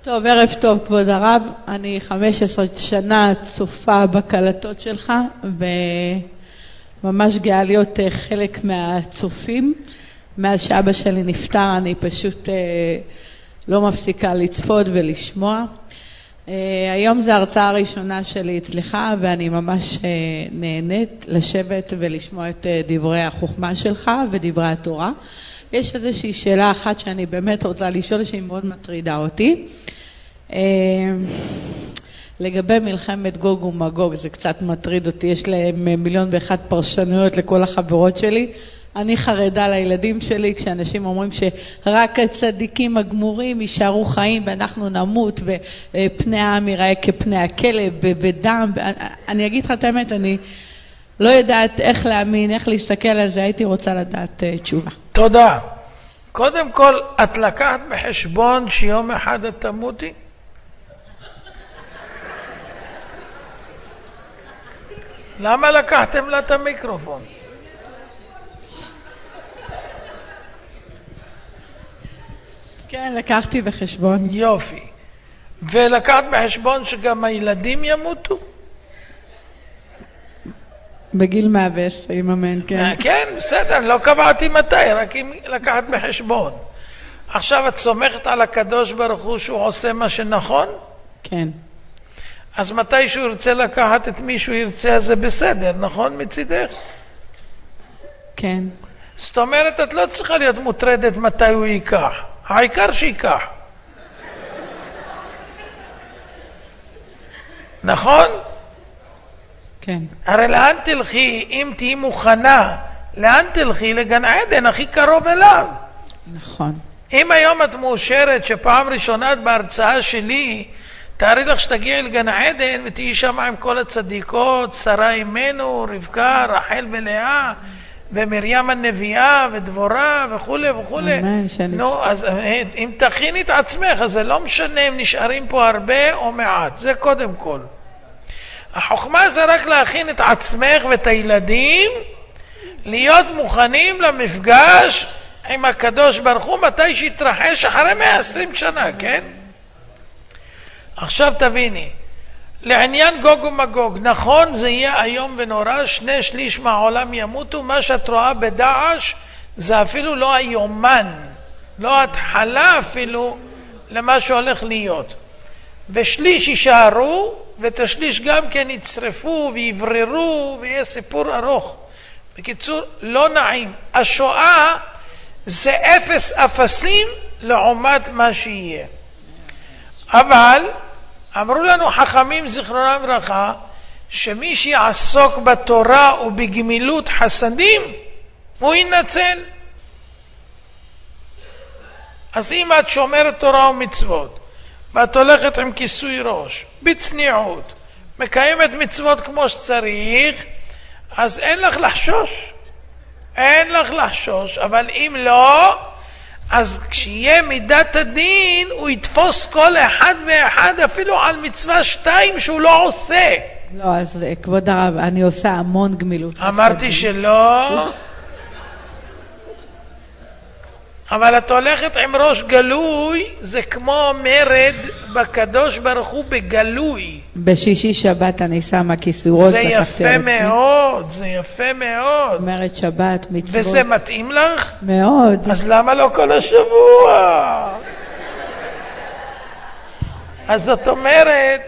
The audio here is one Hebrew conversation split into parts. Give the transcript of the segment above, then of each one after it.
טוב, ערב טוב כבוד הרב, אני 15 שנה צופה בקלטות שלך וממש גאה להיות חלק מהצופים. מאז שאבא שלי נפטר אני פשוט לא מפסיקה לצפות ולשמוע. היום זו ההרצאה הראשונה שלי אצלך ואני ממש נהנית לשבת ולשמוע את דברי החוכמה שלך ודברי התורה. יש איזושהי שאלה אחת שאני באמת רוצה לשאול שהיא מאוד מטרידה אותי. לגבי מלחמת גוג ומגוג, זה קצת מטריד אותי, יש להם 1,000,001 פרשנויות לכל החברות שלי. אני חרדה לילדים שלי כשאנשים אומרים שרק הצדיקים הגמורים יישארו חיים ואנחנו נמות ופני העם ייראה כפני הכלב בדם. אני אגיד לך את האמת, אני לא יודעת איך להאמין, איך להסתכל על זה, הייתי רוצה לדעת תשובה. תודה. קודם כל, את לקחת בחשבון שיום אחד את תמותי? למה לקחתם לה את המיקרופון? כן, לקחתי בחשבון. יופי. ולקחת בחשבון שגם הילדים ימותו? בגיל 120, אמן, כן. כן, בסדר, לא קבעתי מתי, רק אם לקחת בחשבון. עכשיו את סומכת על הקדוש ברוך הוא שהוא עושה מה שנכון? כן. אז מתי שהוא ירצה לקחת את מי שהוא ירצה, אז זה בסדר, נכון מצידך? כן. זאת אומרת, את לא צריכה להיות מוטרדת מתי הוא ייקח. העיקר שיקח. נכון? כן. הרי לאן תלכי, אם תהי מוכנה, לאן תלכי? לגן עדן, הכי קרוב אליו. נכון. אם היום את מאושרת שפעם ראשונה את בהרצאה שלי, תארי לך שתגיעי לגן עדן ותהיי שם עם כל הצדיקות, שרה אימנו, רבקה, רחל ולאה, ומרים הנביאה ודבורה וכו' וכו'. נו, אז אם תכיני את עצמך, אז זה לא משנה אם נשארים פה הרבה או מעט, זה קודם כל. החוכמה זה רק להכין את עצמך ואת הילדים, להיות מוכנים למפגש עם הקדוש ברוך הוא, מתי שיתרחש אחרי 120 שנה, כן? עכשיו תביני, לעניין גוג ומגוג, נכון זה יהיה היום ונורא, 2/3 מהעולם ימותו, מה שאת רואה בדעש זה אפילו לא היומן, לא התחלה אפילו למה שהולך להיות. ושליש יישארו, ואת השליש גם כן יצרפו ויבררו ויהיה סיפור ארוך. בקיצור, לא נעים. השואה זה 0 אפסים לעומת מה שיהיה. אבל אמרו לנו חכמים זיכרונם לברכה, שמי שיעסוק בתורה ובגמילות חסדים, הוא ינצל. אז אם את שומרת תורה ומצוות, ואת הולכת עם כיסוי ראש, בצניעות, מקיימת מצוות כמו שצריך, אז אין לך לחשוש. אין לך לחשוש, אבל אם לא, אז כשיהיה מידת הדין, הוא יתפוס כל אחד ואחד אפילו על מצווה 2 שהוא לא עושה. לא, אז כבוד הרב, אני עושה המון גמילות. אמרתי שלא. אבל את הולכת עם ראש גלוי, זה כמו מרד בקדוש ברוך הוא בגלוי. בשישי שבת אני שמה כיסורות. זה יפה מאוד, זה יפה מאוד. אומרת שבת, מצוות. וזה מתאים לך? מאוד. אז למה לא כל השבוע? אז זאת אומרת,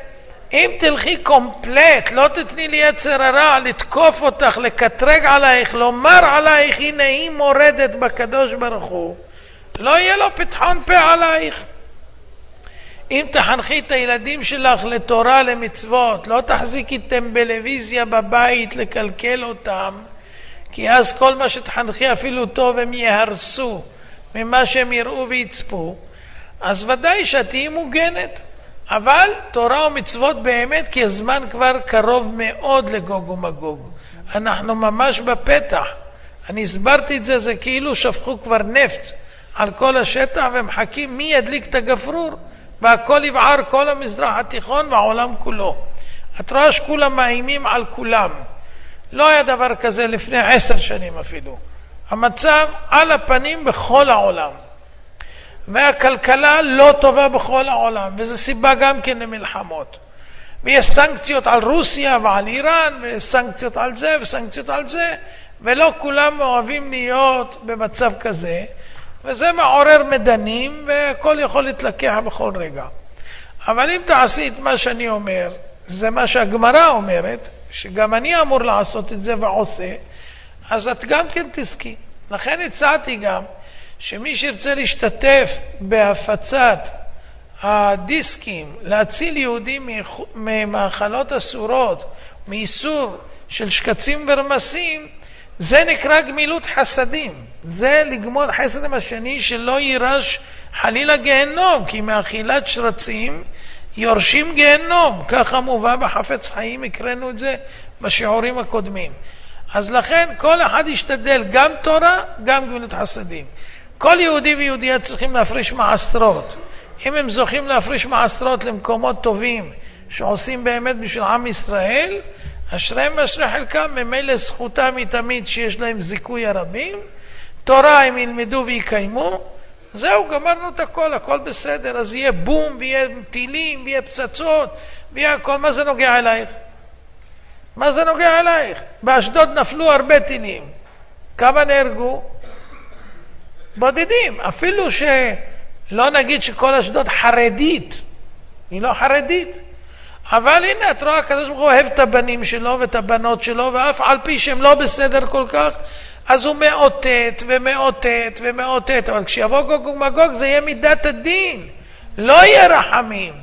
אם תלכי קומפלט, לא תתני לי יצר הרע, לתקוף אותך, לקטרג עלייך, לומר עלייך, הנה היא מורדת בקדוש ברוך הוא. לא יהיה לו פתחון פה עלייך. אם תחנכי את הילדים שלך לתורה, למצוות, לא תחזיקי טלוויזיה בבית לקלקל אותם, כי אז כל מה שתחנכי אפילו טוב הם יהרסו ממה שהם יראו ויצפו, אז ודאי שאת תהיי מוגנת. אבל תורה ומצוות באמת, כי הזמן כבר קרוב מאוד לגוג ומגוג. אנחנו ממש בפתח. אני הסברתי את זה, זה כאילו שפכו כבר נפט על כל השטח ומחכים מי ידליק את הגפרור, והכל יבער כל המזרח התיכון והעולם כולו. את רואה שכולם מאיימים על כולם. לא היה דבר כזה לפני 10 שנים אפילו. המצב על הפנים בכל העולם. והכלכלה לא טובה בכל העולם, וזו סיבה גם כן למלחמות. ויש סנקציות על רוסיה ועל איראן, וסנקציות על זה וסנקציות על זה, ולא כולם אוהבים להיות במצב כזה, וזה מעורר מדנים, והכל יכול להתלקח בכל רגע. אבל אם תעשי את מה שאני אומר, זה מה שהגמרא אומרת, שגם אני אמור לעשות את זה ועושה, אז את גם כן תזכי. לכן הצעתי גם, שמי שירצה להשתתף בהפצת הדיסקים, להציל יהודים ממאכלות אסורות, מאיסור של שקצים ורמסים, זה נקרא גמילות חסדים. זה לגמול חסדים השני שלא יירש חלילה גיהנום, כי מאכילת שרצים יורשים גיהנום. ככה מובא בחפץ חיים, הקראנו את זה בשיעורים הקודמים. אז לכן כל אחד ישתדל, גם תורה, גם גמילות חסדים. כל יהודי ויהודיה צריכים להפריש מעשרות. אם הם זוכים להפריש מעשרות למקומות טובים שעושים באמת בשביל עם ישראל, אשריהם ואשרי חלקם, ממילא זכותם היא תמיד שיש להם זיכוי הרבים. תורה הם ילמדו ויקיימו, זהו, גמרנו את הכל, הכל בסדר. אז יהיה בום, ויהיה טילים, ויהיה פצצות, ויהיה הכל. מה זה נוגע אלייך? מה זה נוגע אלייך? באשדוד נפלו הרבה טילים. כמה נהרגו? בודדים. אפילו שלא נגיד שכל אשדוד חרדית, היא לא חרדית. אבל הנה, את רואה, הקדוש ברוך הוא אוהב את הבנים שלו ואת הבנות שלו, ואף על פי שהם לא בסדר כל כך, אז הוא מאותת ומאותת ומאותת. אבל כשיבוא גוג ומגוג זה יהיה מידת הדין, לא יהיה רחמים.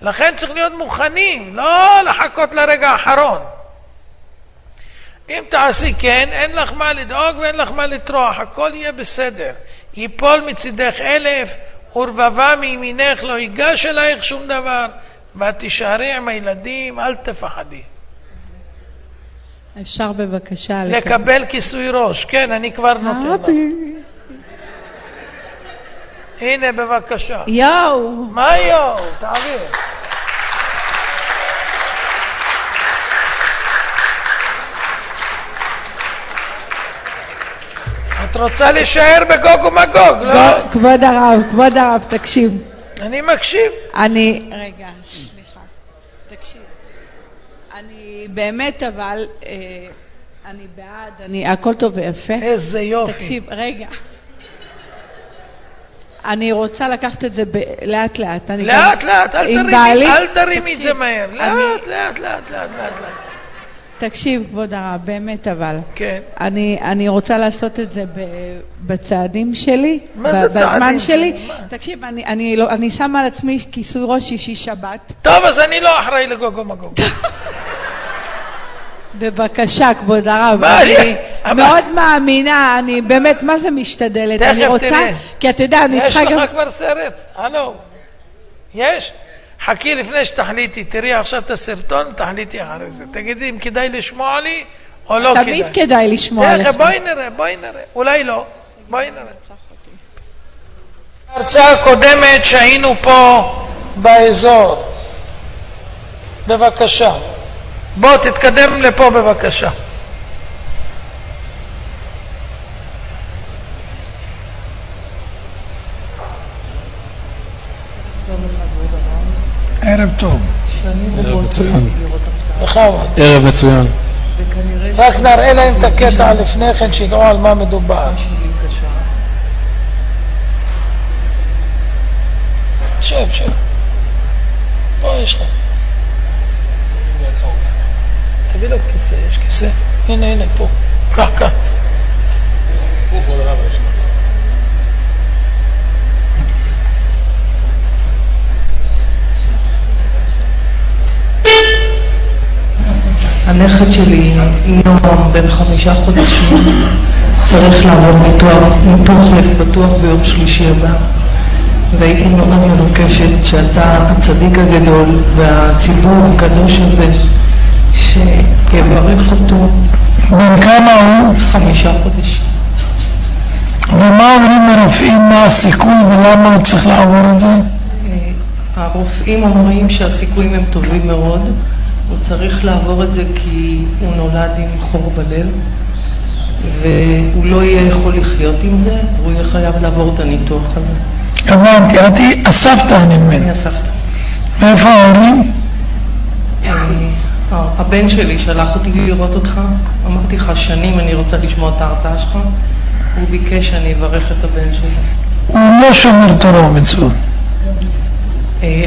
לכן צריך להיות מוכנים, לא לחכות לרגע האחרון. אם תעשי כן, אין לך מה לדאוג ואין לך מה לטרוח, הכל יהיה בסדר. ייפול מצידך 1000 ורבבה מימינך, לא ייגש אלייך שום דבר, ואת תישארי עם הילדים, אל תפחדי. אפשר בבקשה לקבל כיסוי ראש. כן, אני כבר נותן לך. הנה בבקשה. יאו. מה יאו? תעביר. את רוצה להישאר בגוג ומגוג, לא? כבוד הרב, תקשיב. אני מקשיב. רגע, סליחה. תקשיב. אני באמת, אבל אני בעד, הכל טוב ויפה. איזה יופי. תקשיב, רגע. אני רוצה לקחת את זה לאט לאט. לאט, אל תרימי את זה מהר. לאט. תקשיב, כבוד הרב, באמת אבל. כן. אני רוצה לעשות את זה בצעדים שלי, מה זה צעדים? בזמן שלי. תקשיב, אני שמה על עצמי כיסוי ראש שישי שבת. טוב, אז אני לא אחראי לגוג ומגוג. בבקשה, כבוד הרב, אני מאוד מאמינה, אני באמת, מה זה משתדלת? אני רוצה, כי אתה יודע, אני צריכה גם... יש לך כבר סרט? הלו, יש? חכי לפני שתחליטי, תראי עכשיו את הסרטון, תחליטי אחרי זה. תגידי אם כדאי לשמוע לי או לא כדאי. תמיד כדאי לשמוע לך. בואי נראה, אולי לא, בואי נראה. ההרצאה הקודמת שהיינו פה באזור, בבקשה. בוא תתקדם לפה בבקשה. ערב טוב. ערב מצוין. ערב מצוין. רק נראה להם את הקטע לפני כן שידעו על מה מדובר. שב. פה יש לך. תביא לו כיסא, יש כיסא. הנה, פה. כך. פה כבוד הרב יש. הנכד שלי, נועם, בן 5 חודשים, צריך לעבור ניתוח לב פתוח ביום שלישי הבא. והייתי מאוד מבקשת שאתה הצדיק הגדול והציבור הקדוש הזה, שיברך אותו. בן כמה הוא? 5 חודשים. ומה אומרים הרופאים, מה הסיכוי ולמה הוא צריך לעבור את זה? הרופאים אומרים שהסיכויים הם טובים מאוד. הוא צריך לעבור את זה כי הוא נולד עם חור בלב, והוא לא יהיה יכול לחיות עם זה, והוא יהיה חייב לעבור את הניתוח הזה. הבנתי, את הסבתא אני מבין. אני הסבתא. ואיפה ההורים? הבן שלי שלח אותי לראות אותך, אמרתי לך שנים אני רוצה לשמוע את ההרצאה שלך, הוא ביקש שאני אברך את הבן שלי. הוא לא שומר תורה ומצוות.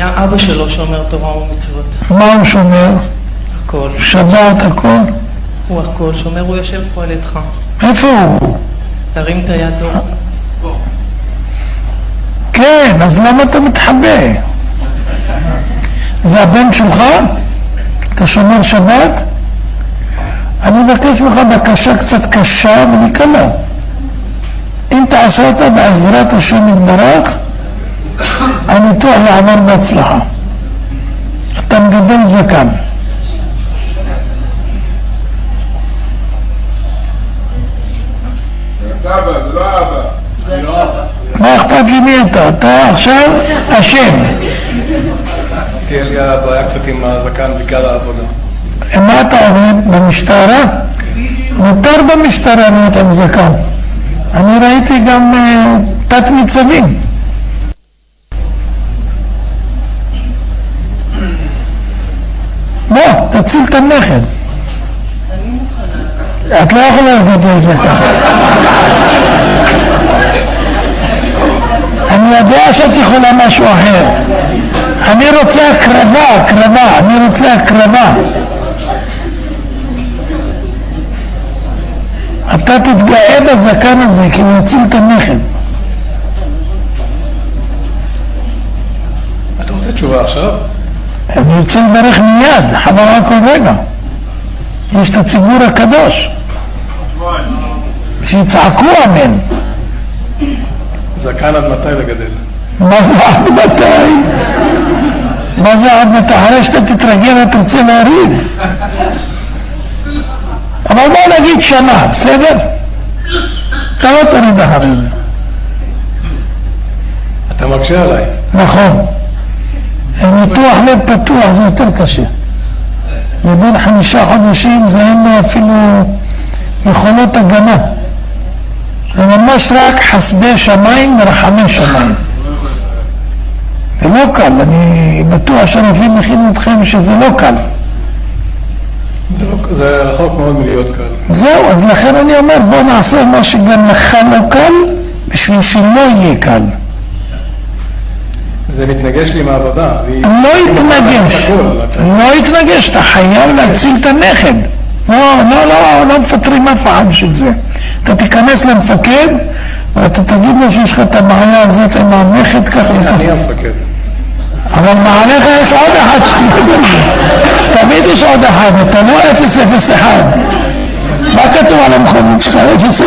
האבא שלו שומר תורה ומצוות. מה הוא שומר? הכל. שבת הכל? הוא הכל שומר, הוא יושב פה על ידך. איפה הוא? תרים את היד דור. כן, אז למה אתה מתחבא? זה הבן שלך? אתה שומר שבת? אני מבקש ממך בקשה קצת קשה ונקלה. אם תעשה אותה בעזרת השם יתברך, הניתוח יעבור בהצלחה. אתה מגדל זקן. סבא, זה לא אבא. אני לא אבא. מה אכפת לי מי אתה? אתה עכשיו אשם. תהיה לי הבעיה קצת עם הזקן בגלל העבודה. מה אתה עובד? במשטרה? מותר במשטרה להיות עם זקן. אני ראיתי גם תת ניצבים. בוא, תציל את הנכד. את לא יכולה לגדל זקן. אני יודע שאת יכולה משהו אחר. אני רוצה הקרבה, אני רוצה הקרבה. אתה תתגאה בזקן הזה כי הוא יציל את הנכד. אתה רוצה תשובה עכשיו? אני רוצה לברך מיד, חבל על כל רגע. יש את הציבור הקדוש שיצעקו אמן. זקן עד מתי לגדל? מה זה עד מתי? מה זה עד מתי? אחרי שאתה תתרגל אתה תרצה להוריד. אבל בוא נגיד שנה, בסדר? אתה לא תוריד אחרי זה. אתה מקשה עליי. נכון. ניתוח לב פתוח זה יותר קשה. לבין 5 חודשים זה אין לו אפילו יכולות הגנה. זה ממש רק חסדי שמיים ורחמי שמיים. זה לא קל, אני בטוח שהרופאים מכינו אתכם שזה לא קל. זה רחוק מאוד מלהיות קל. זהו, אז לכן אני אומר בוא נעשה מה שגם לך לא קל בשביל שלא יהיה קל. זה מתנגש לי מהעבודה. לא יתנגש, אתה חייב להציל את הנכד. לא מפטרים אף אחד בשביל זה. אתה תיכנס למפקד ואתה תגיד לו שיש לך את הבעיה הזאת עם הנכד כך וכך. אני המפקד. אבל מעליך יש עוד אחד שתדבר לי. תמיד יש עוד אחד, אתה לא 001. מה כתוב על המכונית שלך?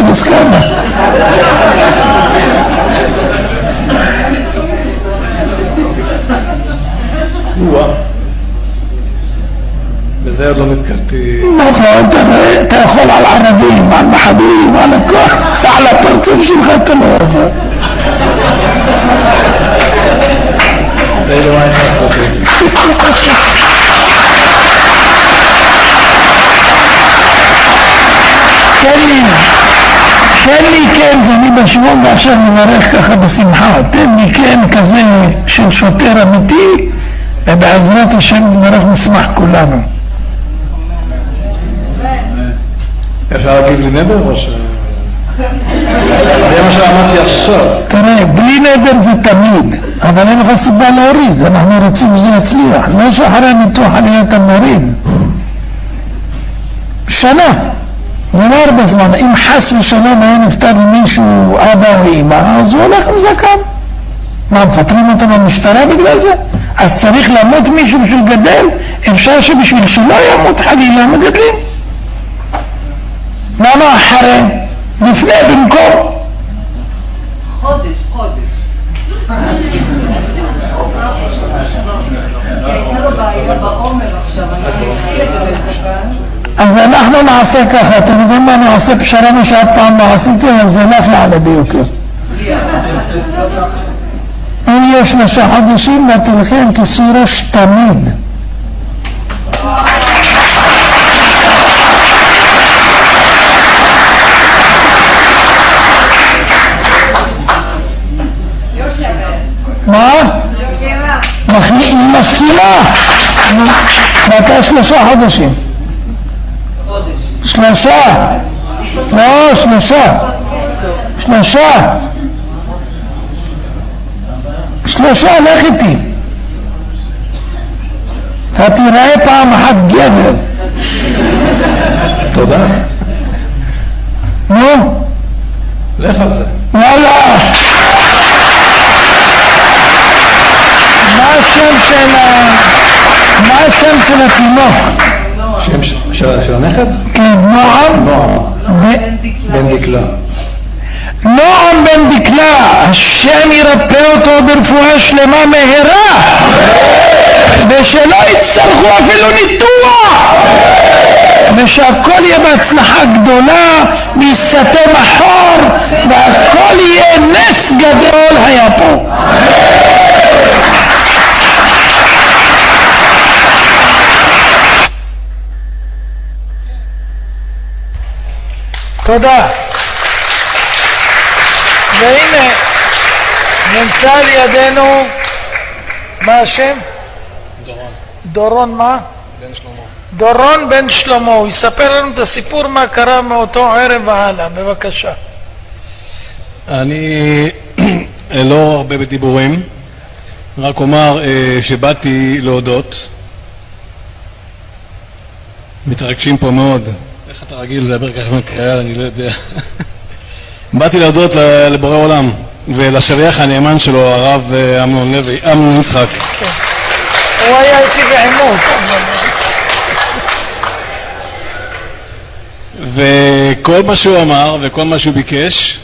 0 כמה? בזה עוד לא נתקלתי. נכון, אתה יכול על ערבים, על מחבלים, על הכל, על הפרצוף שלך אתה לא יכול. די לא מה נכנסת אותי. תן לי כן, ואני בשבוע ועכשיו מברך ככה בשמחה, תן לי כן כזה של שוטר אמיתי, ובעזרת השם נברך נשמח כולנו. אפשר להגיד לי נדר או ש... זה מה שאמרתי עכשיו. תראה, בלי נדר זה תמיד, אבל אין לך סיבה להוריד, אנחנו רוצים שזה יצליח, לא שאחרי הניתוח עלייה אתה מוריד. שנה, זה לא הרבה זמן, אם חס ושלום היה נפטר למישהו אבא או אמא, אז הוא הולך עם זקן. מה, מפטרים אותו במשטרה בגלל זה? אז צריך למות מישהו בשביל גדל? אפשר שבשביל שלא ימות חלילה מגדלים. למה אחרי? לפני במקום. חודש. הייתה לו בעיה בעומר עכשיו, אז אנחנו נעשה ככה, אתם יודעים מה, אני עושה פשרה מה שאף פעם לא עשיתי, אבל זה לא יעלה ביוקר. אם יש 3 חודשים ותלכי עם כיסוי ראש תמיד. מה? היא מסכימה. מתי 3 חודשים? 3. לא, 3. 3, לך איתי. אתה תראה פעם אחת גבר. תודה. נו? לך על זה. יאללה. מה השם של התינוק? שם של הנכד? כן, נועם בן דקלה. נועם בן דקלה, השם ירפא אותו ברפואה שלמה מהרה, ושלא יצטרכו אפילו ניתוח, ושהכל יהיה בהצלחה גדולה, מסתם החור, והכל יהיה נס גדול היה פה. תודה. והנה, נמצא לידינו, מה השם? דורון מה? בן שלמה. דורון בן שלמה. הוא יספר לנו את הסיפור מה קרה מאותו ערב והלאה. בבקשה. אני לא הרבה בדיבורים, רק אומר שבאתי להודות. מתרגשים פה מאוד. איך אתה רגיל לדבר ככה מקריאה? אני לא יודע. באתי להודות לבורא עולם ולשליח הנאמן שלו, הרב אמנון יצחק. הוא היה איתי בעימות. וכל מה שהוא אמר וכל מה שהוא ביקש,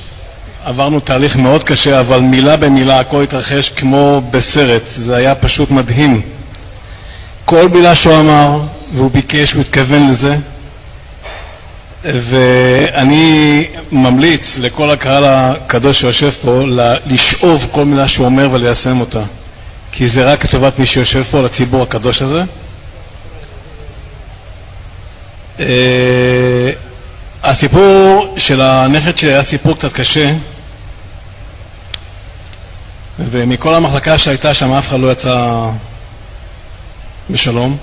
עברנו תהליך מאוד קשה, אבל מילה במילה הכל התרחש כמו בסרט. זה היה פשוט מדהים. כל מילה שהוא אמר והוא ביקש, הוא התכוון לזה. ואני ממליץ לכל הקהל הקדוש שיושב פה לשאוב כל מילה שהוא אומר וליישם אותה, כי זה רק לטובת מי שיושב פה, לציבור הקדוש הזה. הסיפור של הנכד שלי היה סיפור קצת קשה, ומכל המחלקה שהייתה שם אף אחד לא יצא בשלום,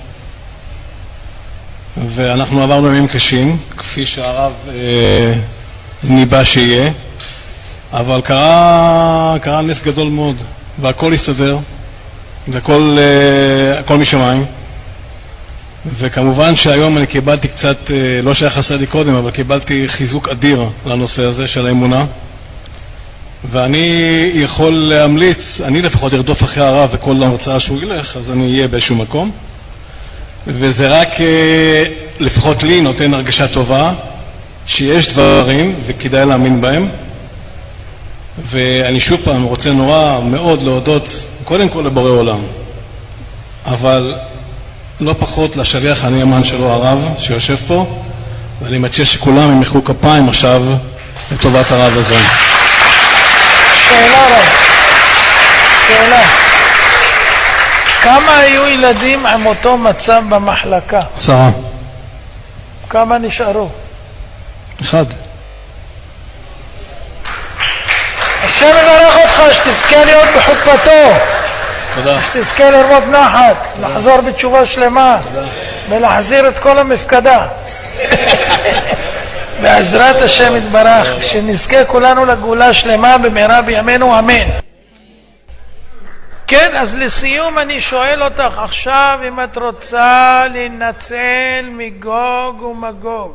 ואנחנו עברנו ימים קשים, כפי שהרב ניבא שיהיה, אבל קרה נס גדול מאוד, והכל הסתדר, זה הכל משמיים. וכמובן שהיום אני קיבלתי קצת, לא שהיה חסר לי קודם, אבל קיבלתי חיזוק אדיר לנושא הזה של האמונה, ואני יכול להמליץ, אני לפחות ארדוף אחרי הרב וכל הרצאה שהוא ילך, אז אני אהיה באיזשהו מקום, וזה רק לפחות לי נותן הרגשה טובה שיש דברים וכדאי להאמין בהם. ואני שוב פעם רוצה נורא מאוד להודות קודם כל לבורא עולם, אבל לא פחות לשליח הנאמן שלו, הרב שיושב פה, ואני מציע שכולם ימחאו כפיים עכשיו לטובת הרב הזה. שאלה רב, שאלה, כמה היו ילדים עם אותו מצב במחלקה? 10. כמה נשארו? 1. השם יברך אותך שתזכה להיות בחופתו. תודה. שתזכה לרמות נחת, לחזור בתשובה שלמה, ולהחזיר את כל המפקדה. בעזרת השם יתברך, שנזכה כולנו לגאולה שלמה במהרה בימינו, אמן. כן, אז לסיום אני שואל אותך עכשיו אם את רוצה להינצל מגוג ומגוג.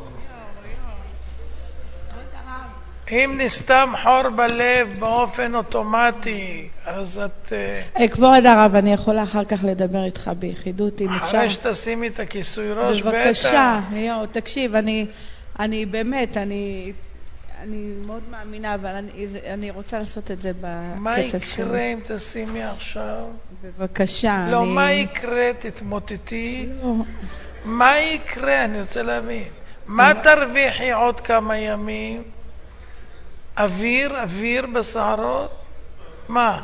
אם נסתם חור בלב באופן אוטומטי, אז את... כבוד הרב, אני יכולה אחר כך לדבר איתך ביחידות, אם אפשר. אחרי שתשימי את הכיסוי ראש, בטח. בבקשה, תקשיב, אני באמת, אני מאוד מאמינה, אבל אני רוצה לעשות את זה בקצב שלי. מה יקרה אם תשימי עכשיו? בבקשה. לא, מה יקרה? תתמוטטי. לא. מה יקרה? אני רוצה להבין. מה תרוויחי עוד כמה ימים? אוויר בסערות? מה?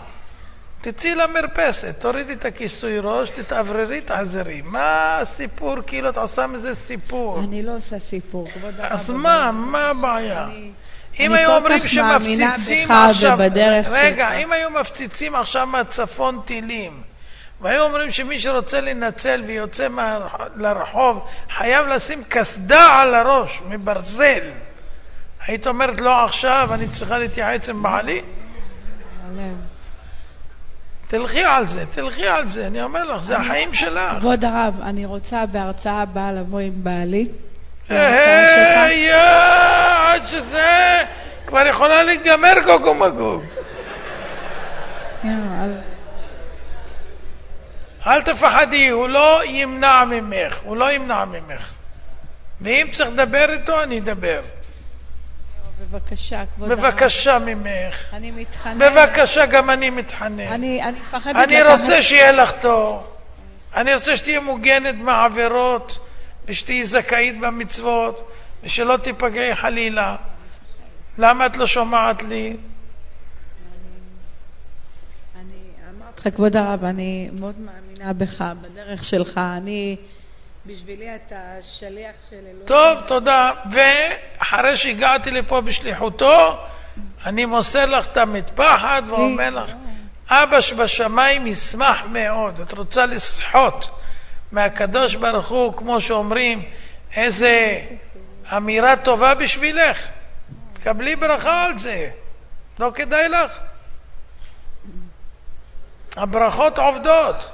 תצאי למרפסת, תורידי את הכיסוי ראש, תתאווררי, תחזרי. מה הסיפור? כאילו את עושה מזה סיפור. אני לא עושה סיפור, כבוד הרב. אז מה הבעיה? אם היו אומרים שמפציצים עכשיו, רגע, אם היו מפציצים עכשיו מהצפון טילים, והיו אומרים שמי שרוצה לנצל ויוצא לרחוב חייב לשים קסדה על הראש מברזל, היית אומרת לא עכשיו, אני צריכה להתייעץ עם בעלי? תלכי על זה, תלכי על זה, אני אומר לך, זה החיים שלך. כבוד הרב, אני רוצה בהרצאה הבאה לבוא עם בעלי. עד שזה כבר יכולה להיגמר גוג ומגוג. אל תפחדי, הוא לא ימנע ממך, הוא לא ימנע ממך. ואם צריך לדבר איתו, אני אדבר. בבקשה, כבוד הרב. בבקשה ממך. אני מתחנן. בבקשה, גם אני מתחנן. אני מפחדת. אני רוצה שיהיה לך טוב. אני רוצה שתהיה מוגנת מהעבירות, ושתהי זכאית במצוות, ושלא תיפגעי חלילה. למה את לא שומעת לי? אני אמרת לך, כבוד הרב, אני מאוד מאמינה בך, בדרך שלך. בשבילי אתה שליח של אלוהים. טוב, תודה. ואחרי שהגעתי לפה בשליחותו, אני מוסר לך את המטפחת ואומר לך, אבא שבשמיים ישמח מאוד. את רוצה לסחוט מהקדוש ברוך הוא, כמו שאומרים, איזה אמירה טובה בשבילך. תקבלי ברכה על זה. לא כדאי לך? הברכות עובדות.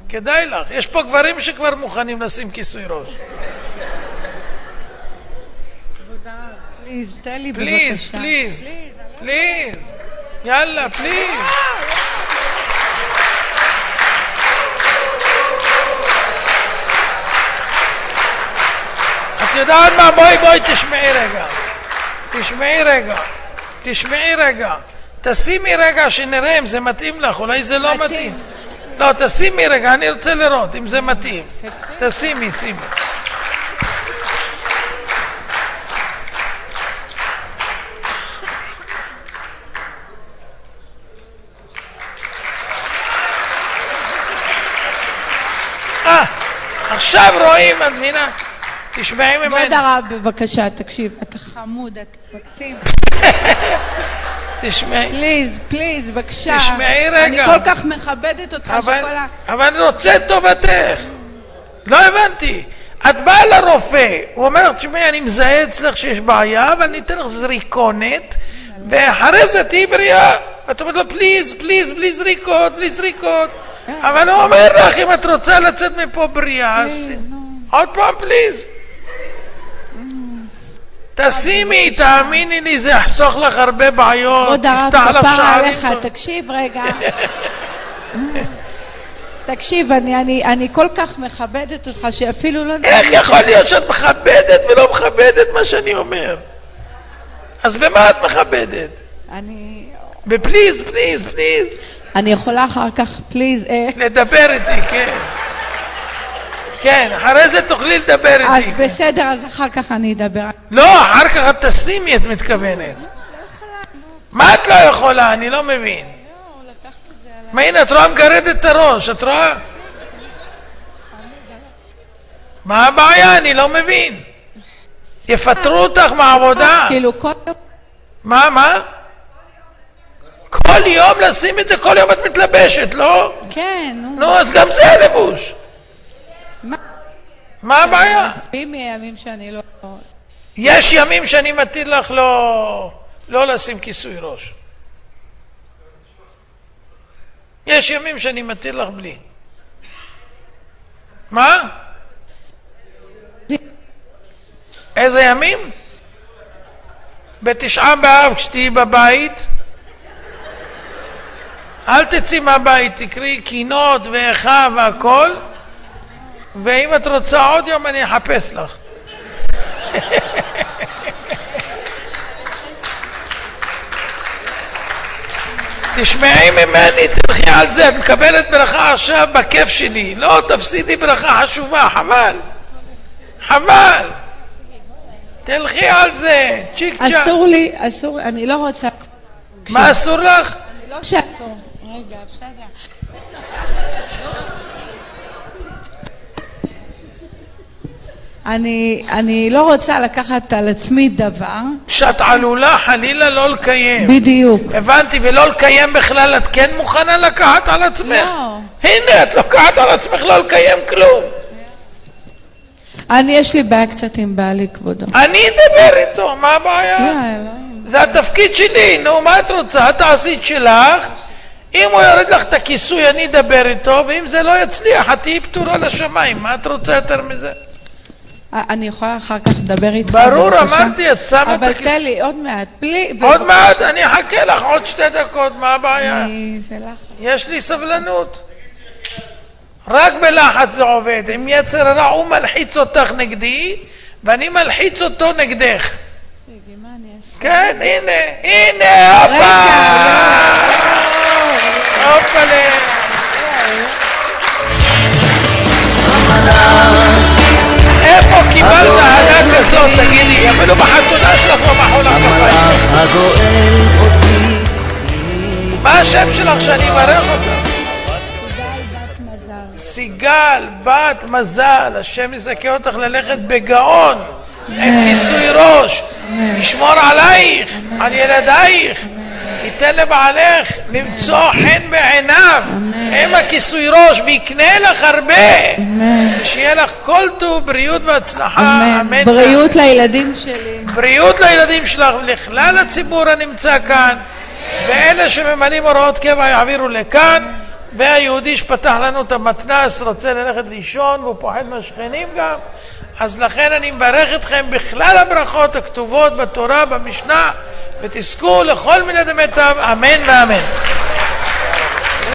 כדאי לך. יש פה גברים שכבר מוכנים לשים כיסוי ראש. כבוד הרב, פליז, תן לי פליז, בבקשה. פליז, פליז. יאללה, פליז. את יודעת מה? בואי, תשמעי רגע. תשימי רגע שנראה אם זה מתאים לך, אולי זה לא מתאים. לא, תשימי רגע, אני רוצה לראות אם זה מתאים. תשימי. עכשיו רואים, את מבינה? תשמעי ממני. כבוד הרב, בבקשה, תקשיב, אתה חמוד, אתה מקסים. תשמעי. פליז, בבקשה. תשמעי רגע. אני כל כך מכבדת אותך אבל אני רוצה את טובתך. לא הבנתי. את באה לרופא, הוא אומר לך, תשמעי, אני מזהה אצלך שיש בעיה, אבל אני אתן לך זריקונת, ואחרי זה תהי בריאה. ואת אומרת לו, פליז, בלי זריקות. אבל הוא אומר לך, אם את רוצה לצאת מפה בריאה, עוד פעם פליז. תשימי, תאמיני לי, זה יחסוך לך הרבה בעיות. כבוד הרב, כפרה עליך, תקשיב רגע. תקשיב, אני כל כך מכבדת אותך שאפילו לא... איך יכול להיות שאת מכבדת ולא מכבדת מה שאני אומר? אז במה את מכבדת? בפליז. אני יכולה אחר כך, פליז. לדבר איתי, כן. כן, אחרי זה תוכלי לדבר איתי. אז בסדר, אז אחר כך אני אדבר. לא, אחר כך את תשימי, את מתכוונת. מה את לא יכולה? אני לא מבין. מה הנה, את רואה מגרדת את הראש, את רואה? מה הבעיה? אני לא מבין. יפטרו אותך מהעבודה. כאילו כל יום. מה? כל יום לשים את זה, כל יום את מתלבשת, לא? כן, נו, אז גם זה לבוש. מה הבעיה? ימים שאני לא... יש ימים שאני מתיר לך לא לשים כיסוי ראש. יש ימים שאני מתיר לך בלי. מה? איזה ימים? בתשעה באב כשתהי בבית, אל תצאי מהבית, תקראי קינות ואיכה והכל, ואם את רוצה עוד יום אני אחפש לך. תשמעי ממני, תלכי על זה, את מקבלת ברכה עכשיו בכיף שלי. לא, תפסידי ברכה חשובה, חבל. תלכי על זה, צ'יק צ'ק. אסור, אני לא רוצה... מה אסור לך? אני לא שאסור. רגע, בסדר. אני לא רוצה לקחת על עצמי דבר. שאת עלולה חלילה לא לקיים. בדיוק. הבנתי, ולא לקיים בכלל, את כן מוכנה לקחת על עצמך? לא. הנה, את לוקחת על עצמך לא לקיים כלום. יש לי בעיה קצת עם בעלי, כבודו. אני אדבר איתו, מה הבעיה? אלוהים. זה התפקיד שלי, נו, מה את רוצה? את עשית שלך, אם הוא יורד לך את הכיסוי, אני אדבר איתו, ואם זה לא יצליח, את תהיי פטורה לשמיים. מה את רוצה יותר מזה? אני יכולה אחר כך לדבר איתך. ברור, אמרתי, את שמה את אבל הכיסוי. תן לי עוד מעט, עוד מעט, אני אחכה לך עוד 2 דקות, מה הבעיה? זה לחץ. יש לי סבלנות. רק בלחץ זה עובד. אם יצר הרע הוא מלחיץ אותך נגדי, ואני מלחיץ אותו נגדך. מה אני אעשה? כן, הנה, הופה! הופה איפה קיבלת העדה כזאת, תגידי? אפילו בחתונה שלך לא מחאו לך כפיים. מה השם שלך שאני אברך אותך? סיגל, בת מזל, השם יזכה אותך ללכת בגאון, עם כיסוי ראש, ישמור עלייך, על ילדייך, ייתן לבעלך למצוא חן בעיניו, עם הכיסוי ראש, ויקנה לך הרבה, שיהיה לך כל טוב, בריאות והצלחה, אמן. בריאות לילדים שלי. בריאות לילדים שלך, לכלל הציבור הנמצא כאן, ואלה שממלאים הוראות קבע יעבירו לכאן, והיהודי שפתח לנו את המתנס רוצה ללכת לישון והוא פוחד מהשכנים גם, אז לכן אני מברך אתכם בכלל הברכות הכתובות בתורה, במשנה, ותזכו לכל מיני דמי טוב, אמן ואמן.